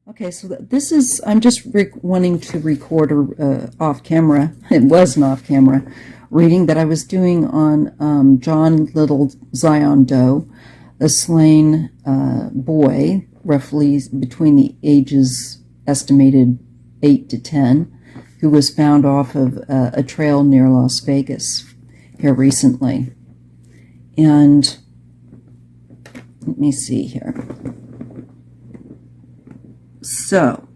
Okay, so this is, I'm just wanting to record off camera. It was an off camera reading that I was doing on John Little Zion Doe, a slain boy, roughly between the ages estimated 8 to 10, who was found off of a trail near Las Vegas here recently. And let me see here. So,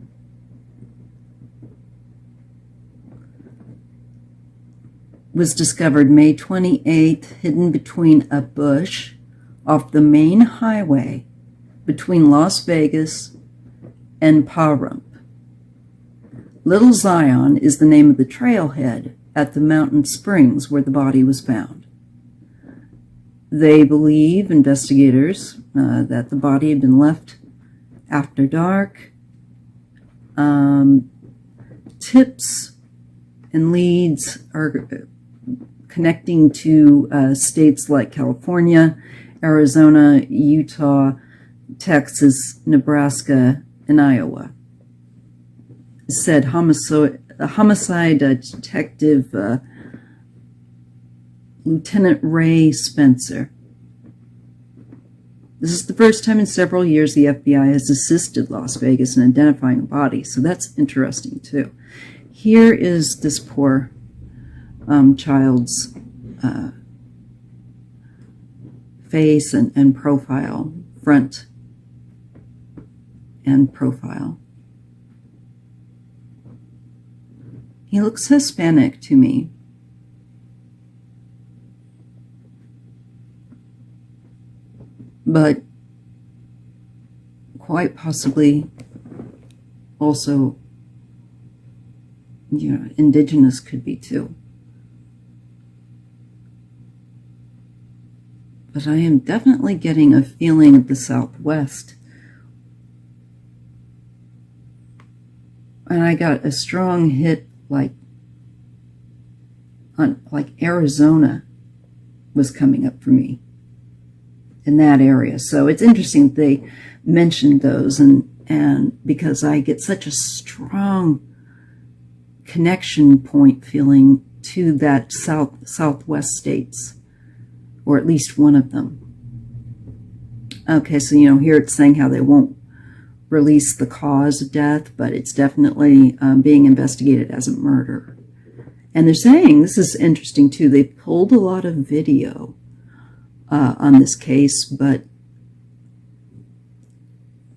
was discovered May 28th, hidden between a bush off the main highway between Las Vegas and Pahrump. Little Zion is the name of the trailhead at the mountain springs where the body was found. They believe, investigators, that the body had been left after dark. Tips and leads are connecting to states like California, Arizona, Utah, Texas, Nebraska, and Iowa. Said homicide detective Lieutenant Ray Spencer. This is the first time in several years the FBI has assisted Las Vegas in identifying a body, so that's interesting too. Here is this poor child's face and profile, front and profile. He looks Hispanic to me. But quite possibly also, indigenous could be too. But I am definitely getting a feeling of the Southwest. And I got a strong hit like Arizona was coming up for me in that area. So it's interesting that they mentioned those, and because I get such a strong connection point feeling to that southwest states, or at least one of them. Okay, so here it's saying how they won't release the cause of death, but it's definitely being investigated as a murder. And they're saying, this is interesting too, they pulled a lot of video on this case, but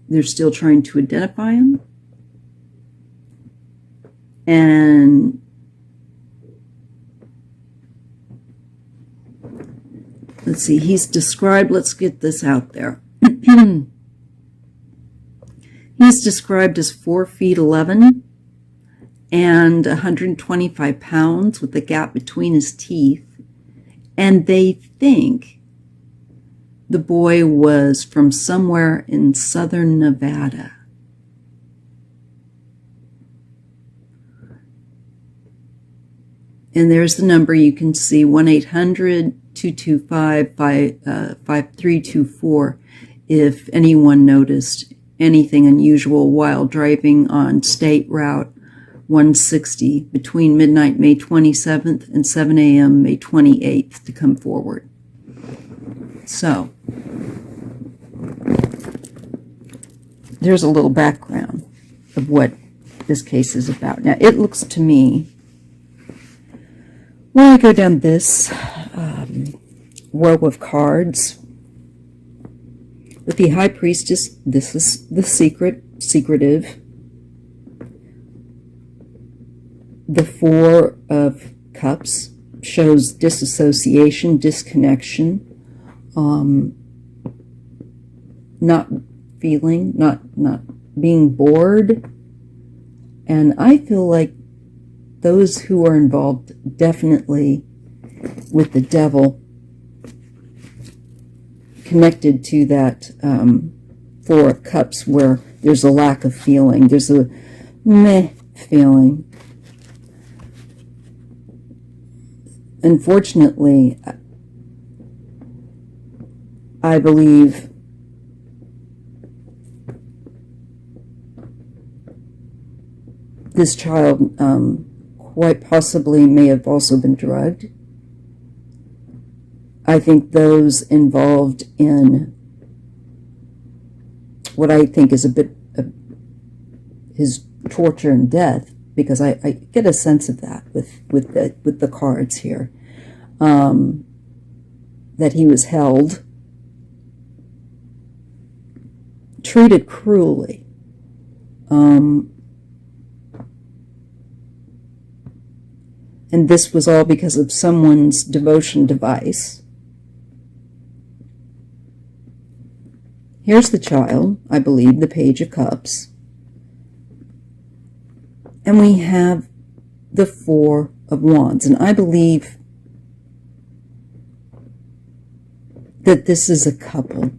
they're still trying to identify him. And let's see, he's described, let's get this out there. He's described as 4'11" and 125 pounds with a gap between his teeth. And they think the boy was from somewhere in southern Nevada. And there's the number you can see, 1-800-225-5324, if anyone noticed anything unusual while driving on State Route 160 between midnight May 27th and 7 a.m. May 28th to come forward. So, there's a little background of what this case is about. Now, it looks to me, when I go down this row of cards, with the High Priestess, this is the secretive. The Four of Cups shows disassociation, disconnection, not feeling, not being bored. And I feel like those who are involved definitely with the devil connected to that Four of Cups where there's a lack of feeling. There's a meh feeling. Unfortunately, I believe this child quite possibly may have also been drugged. I think those involved in what I think is a bit of his torture and death, because I get a sense of that with the cards here, that he was held, treated cruelly, and this was all because of someone's devotion device. Here's the child, I believe, the Page of Cups. And we have the Four of Wands. And I believe that this is a couple.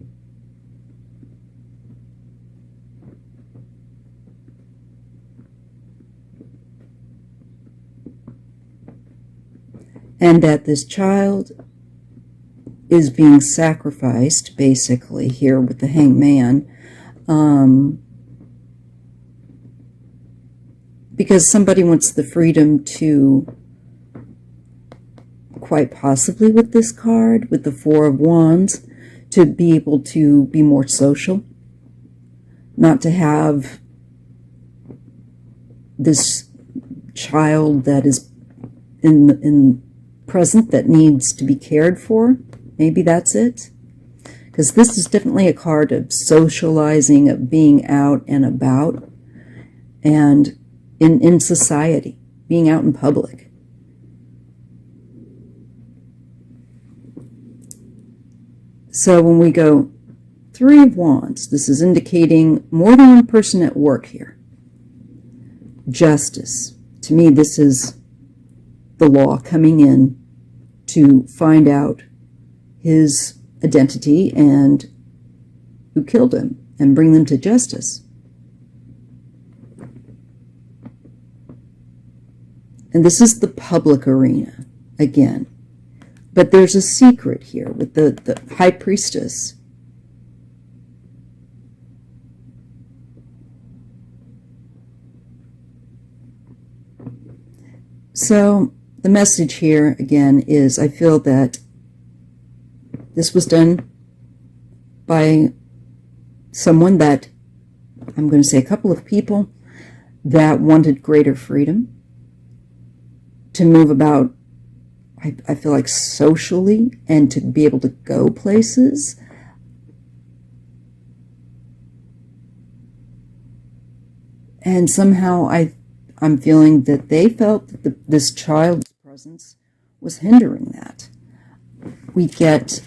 And that this child is being sacrificed, basically, here with the Hanged Man, because somebody wants the freedom to, quite possibly with this card, with the Four of Wands, to be able to be more social, not to have this child that is in present that needs to be cared for. Maybe that's it. Because this is definitely a card of socializing, of being out and about, and in society, being out in public. So when we go Three of Wands, this is indicating more than one person at work here. Justice. To me, this is the law coming in to find out his identity and who killed him and bring them to justice. And this is the public arena again. But there's a secret here with the High Priestess. So the message here again is, I feel that this was done by someone that, I'm going to say a couple of people, that wanted greater freedom to move about, I feel like, socially, and to be able to go places. And somehow I'm feeling that they felt that this child's presence was hindering that. We get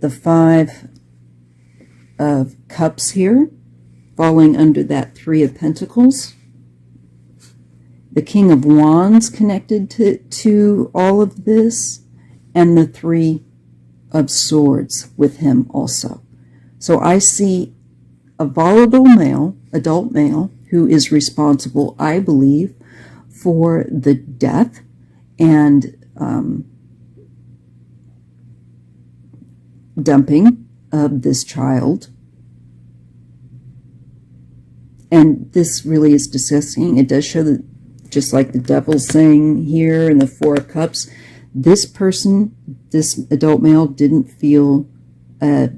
the Five of Cups here, falling under that Three of Pentacles. The King of Wands connected to all of this, and the Three of Swords with him also. So I see a volatile male, adult male, who is responsible, I believe, for the death and dumping of this child. And this really is disgusting. It does show that, just like the Devil's saying here in the Four of Cups, this person, this adult male, didn't feel a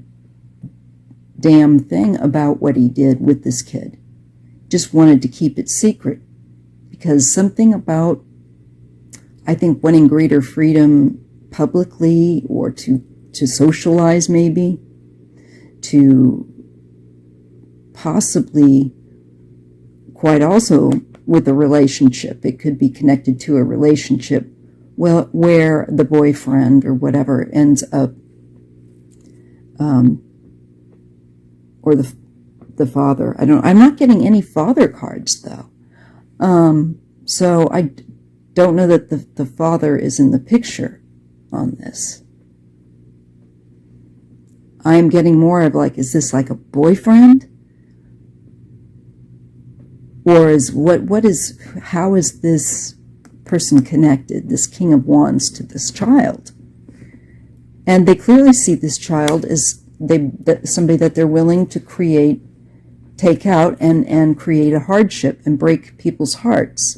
damn thing about what he did with this kid. Just wanted to keep it secret, because something about, I think, wanting greater freedom publicly, or to socialize, maybe, to possibly, quite also with a relationship. It could be connected to a relationship, well, where the boyfriend or whatever ends up, or the father. I'm not getting any father cards though. So I don't know that the father is in the picture on this. I'm getting more of like, is this like a boyfriend? Or how is this person connected, this King of Wands, to this child? And they clearly see this child as somebody that they're willing to create take out and create a hardship and break people's hearts.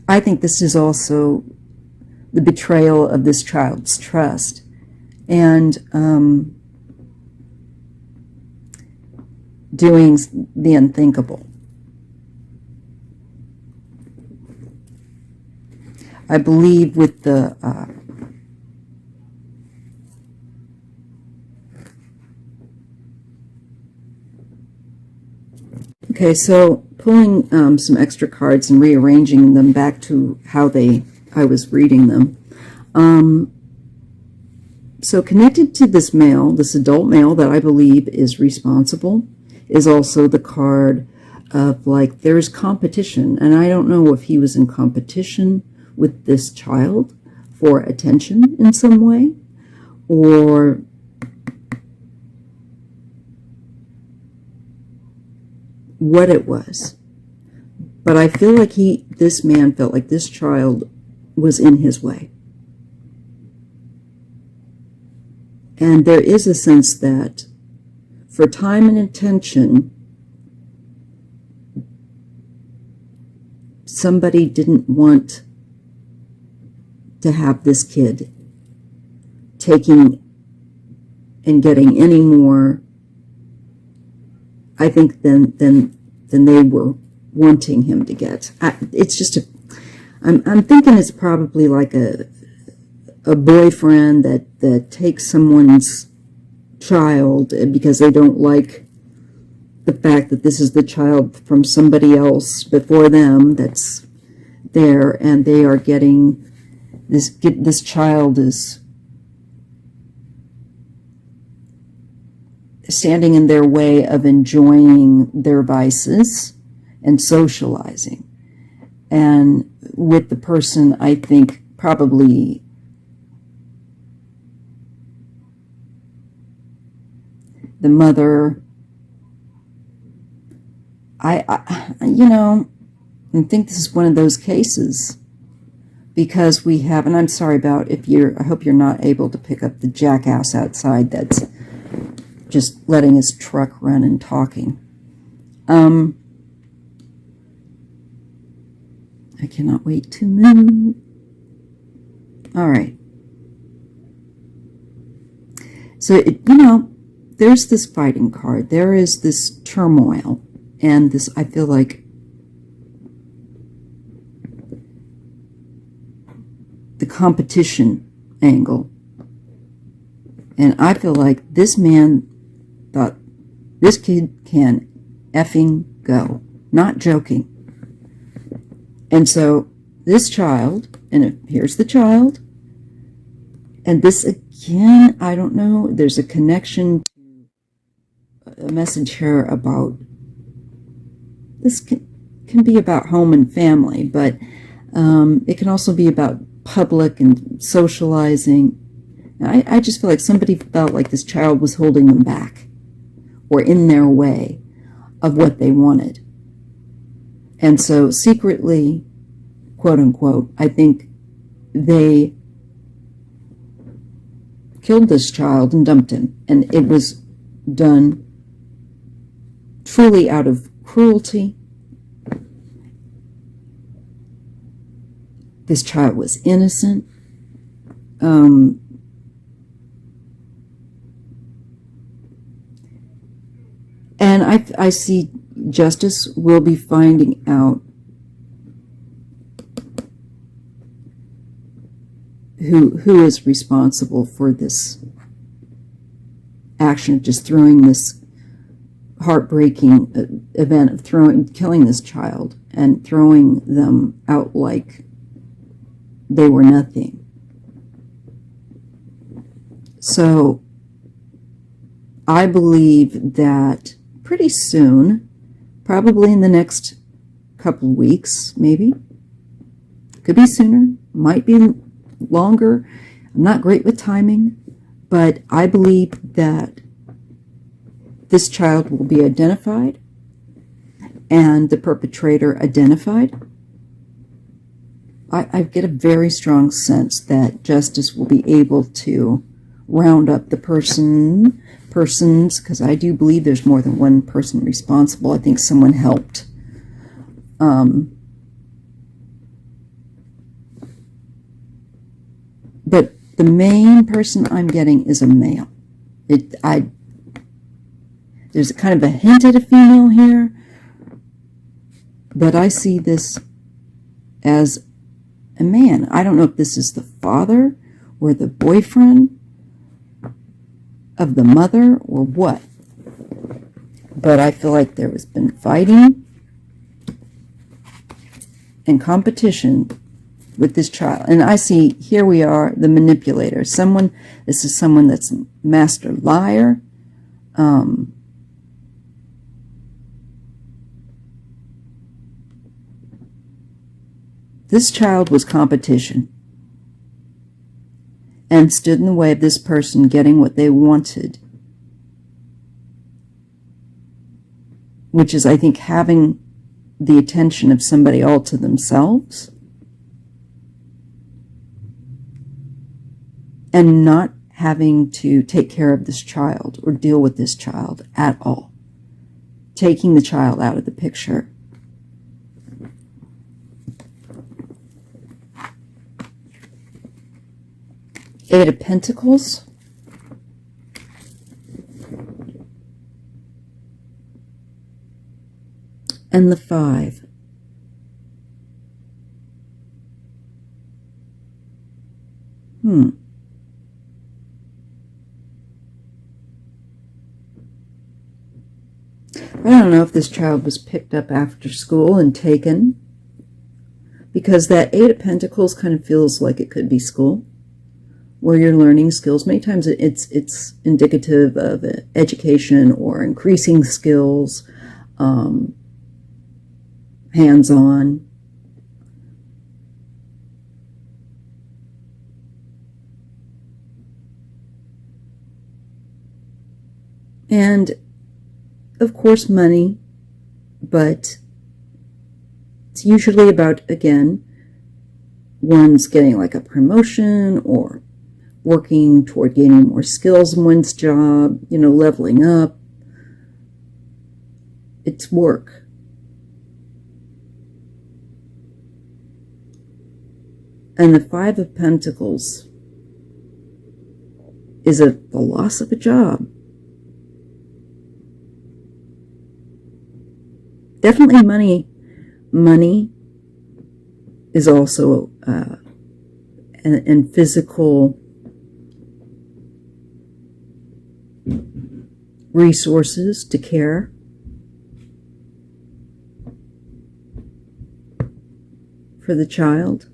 I think this is also the betrayal of this child's trust, and doing the unthinkable. I believe with the okay, so pulling some extra cards and rearranging them back to how I was reading them. So connected to this male, this adult male that I believe is responsible, is also the card of, like, there's competition. And I don't know if he was in competition with this child for attention in some way, or what it was. But I feel like this man felt like this child was in his way. And there is a sense that for time and attention, somebody didn't want to have this kid taking and getting any more, I think, than they were wanting him to get. It's just I'm thinking it's probably like a boyfriend that takes someone's child because they don't like the fact that this is the child from somebody else before them that's there, and they are getting this child is standing in their way of enjoying their vices and socializing. And with the person, I think probably the mother, I think this is one of those cases, because we have, and I'm sorry about I hope you're not able to pick up the jackass outside that's just letting his truck run and talking. I cannot wait to move. All right. So, there's this fighting card. There is this turmoil. And this, I feel like, the competition angle. And I feel like this man thought, this kid can effing go. Not joking. And so this child, and here's the child, and this again, I don't know, there's a connection to a message here about, this can be about home and family, but it can also be about public and socializing. I just feel like somebody felt like this child was holding them back or in their way of what they wanted. And so secretly, quote unquote, I think they killed this child and dumped him. And it was done truly out of cruelty. This child was innocent. And I see justice will be finding out who is responsible for this action of just throwing this heartbreaking event of killing this child and throwing them out like they were nothing. So I believe that pretty soon, probably in the next couple weeks, maybe, could be sooner, might be longer. I'm not great with timing, but I believe that this child will be identified and the perpetrator identified. I get a very strong sense that justice will be able to round up the persons, because I do believe there's more than one person responsible. I think someone helped. But the main person I'm getting is a male. There's kind of a hint at a female here, but I see this as a man. I don't know if this is the father or the boyfriend of the mother or what, but I feel like there has been fighting and competition with this child. And I see, here we are, the manipulator. This is someone that's a master liar. This child was competition and stood in the way of this person getting what they wanted, which is, I think, having the attention of somebody all to themselves and not having to take care of this child or deal with this child at all, taking the child out of the picture. Eight of Pentacles. And the 5. I don't know if this child was picked up after school and taken, because that 8 of Pentacles kind of feels like it could be school, where you're learning skills. Many times it's indicative of education or increasing skills, hands-on. And, of course, money, but it's usually about, again, one's getting like a promotion or working toward gaining more skills in one's job, leveling up. It's work. And the 5 of Pentacles is the loss of a job. Definitely money. Money is also and physical resources to care. For the child.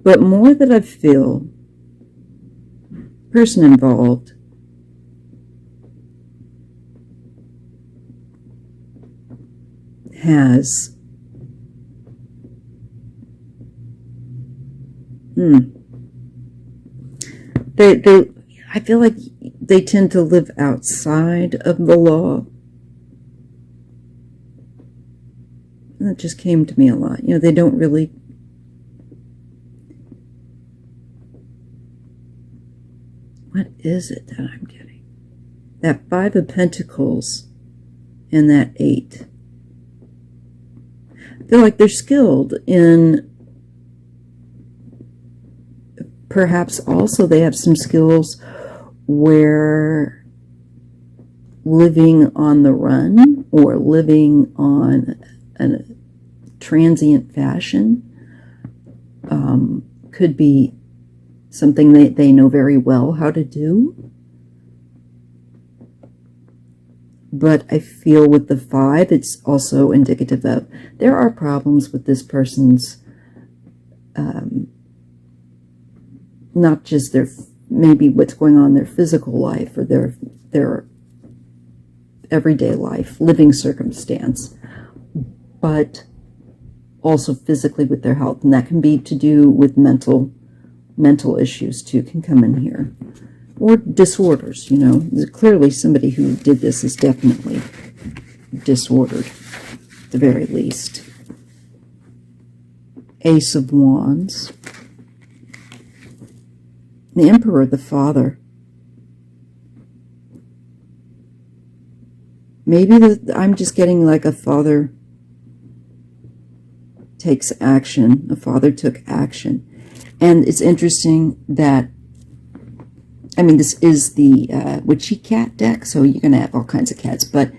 But more that I feel, person involved has I feel like they tend to live outside of the law. And that just came to me a lot. They don't really what is it that I'm getting? That 5 of Pentacles and that 8. I feel like they're skilled in, perhaps also they have some skills where living on the run or living on a transient fashion could be something that they know very well how to do. But I feel with the 5, it's also indicative of there are problems with this person's, not just their, maybe what's going on in their physical life or their everyday life, living circumstance, but also physically with their health. And that can be to do with mental issues too, can come in here. Or disorders, Clearly somebody who did this is definitely disordered, at the very least. Ace of Wands. The Emperor, the father. Maybe I'm just getting like a father takes action. A father took action. And it's interesting that, I mean, this is the Witchy Cat deck, so you're going to have all kinds of cats, but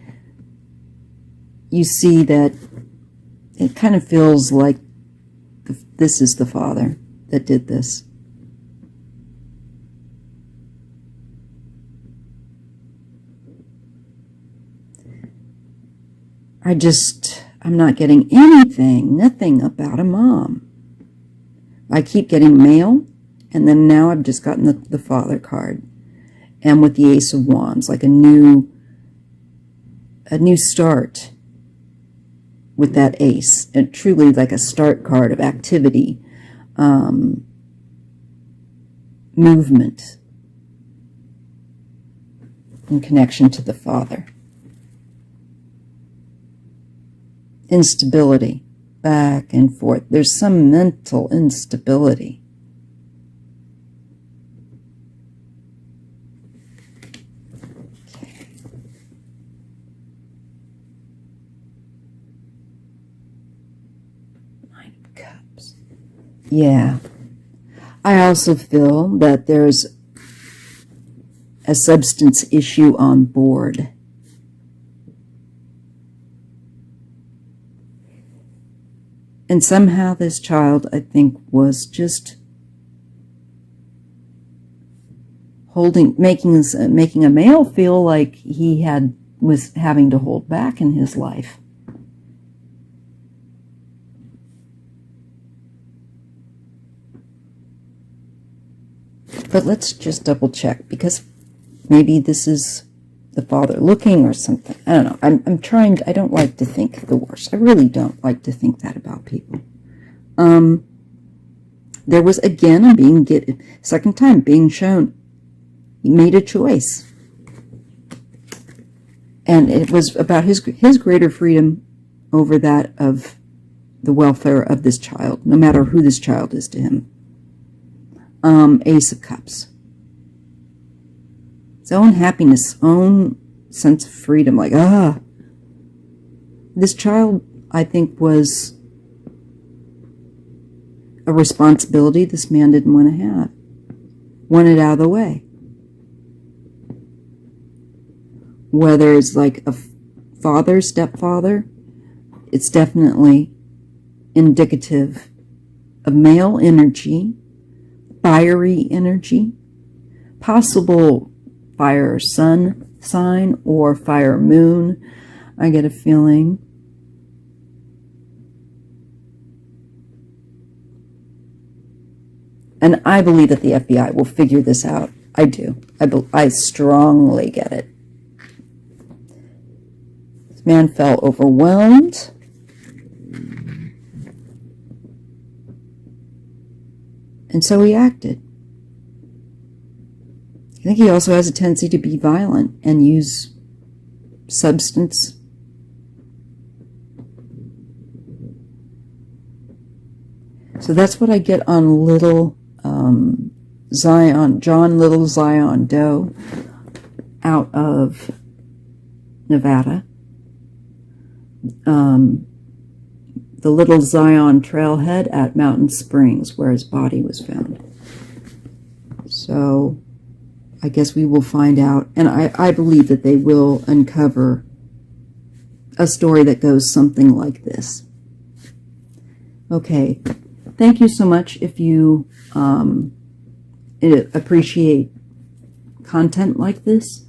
you see that it kind of feels like this is the father that did this. I'm not getting anything, nothing about a mom. I keep getting mail, and then now I've just gotten the father card. And with the Ace of Wands, like a new start with that ace. And truly like a start card of activity, movement, in connection to the father. Instability, back and forth. There's some mental instability. Okay. Nine of Cups. Yeah. I also feel that there's a substance issue on board. And somehow this child, I think, was just making a male feel like he was having to hold back in his life. But let's just double check, because maybe this is the father looking or something. I don't know. I don't like to think the worst. I really don't like to think that about people. There was, again, second time being shown. He made a choice. And it was about his greater freedom over that of the welfare of this child, no matter who this child is to him. Ace of Cups. His own happiness, own sense of freedom, like, this child, I think, was a responsibility this man didn't want to have. Wanted out of the way. Whether it's like a father, stepfather, it's definitely indicative of male energy, fiery energy, possible fire sun sign or fire moon, I get a feeling. And I believe that the FBI will figure this out. I do. I strongly get it. This man felt overwhelmed. And so he acted. I think he also has a tendency to be violent and use substance. So that's what I get on little John Little Zion Doe out of Nevada. The Little Zion trailhead at Mountain Springs, where his body was found. So I guess we will find out, and I believe that they will uncover a story that goes something like this. Okay, thank you so much. If you appreciate content like this,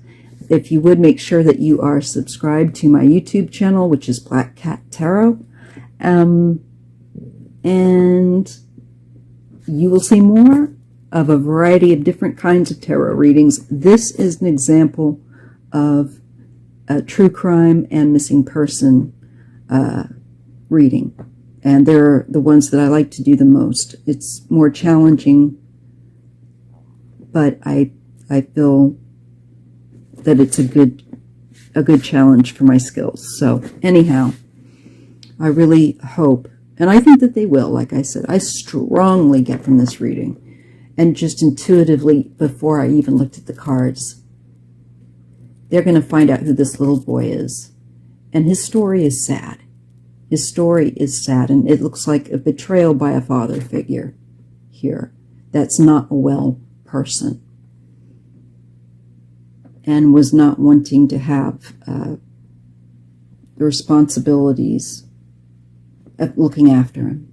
if you would, make sure that you are subscribed to my YouTube channel, which is Black Cat Tarot, and you will see more of a variety of different kinds of tarot readings. This is an example of a true crime and missing person reading. And they're the ones that I like to do the most. It's more challenging, but I feel that it's a good challenge for my skills. So anyhow, I really hope And I think that they will, like I said. I strongly get from this reading, and just intuitively, before I even looked at the cards, they're going to find out who this little boy is. And his story is sad. His story is sad, and it looks like a betrayal by a father figure here. That's not a well person, and was not wanting to have the responsibilities of looking after him.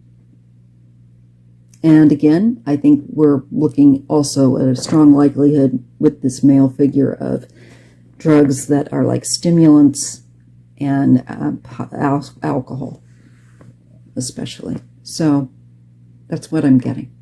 And again, I think we're looking also at a strong likelihood with this male figure of drugs that are like stimulants and alcohol, especially. So that's what I'm getting.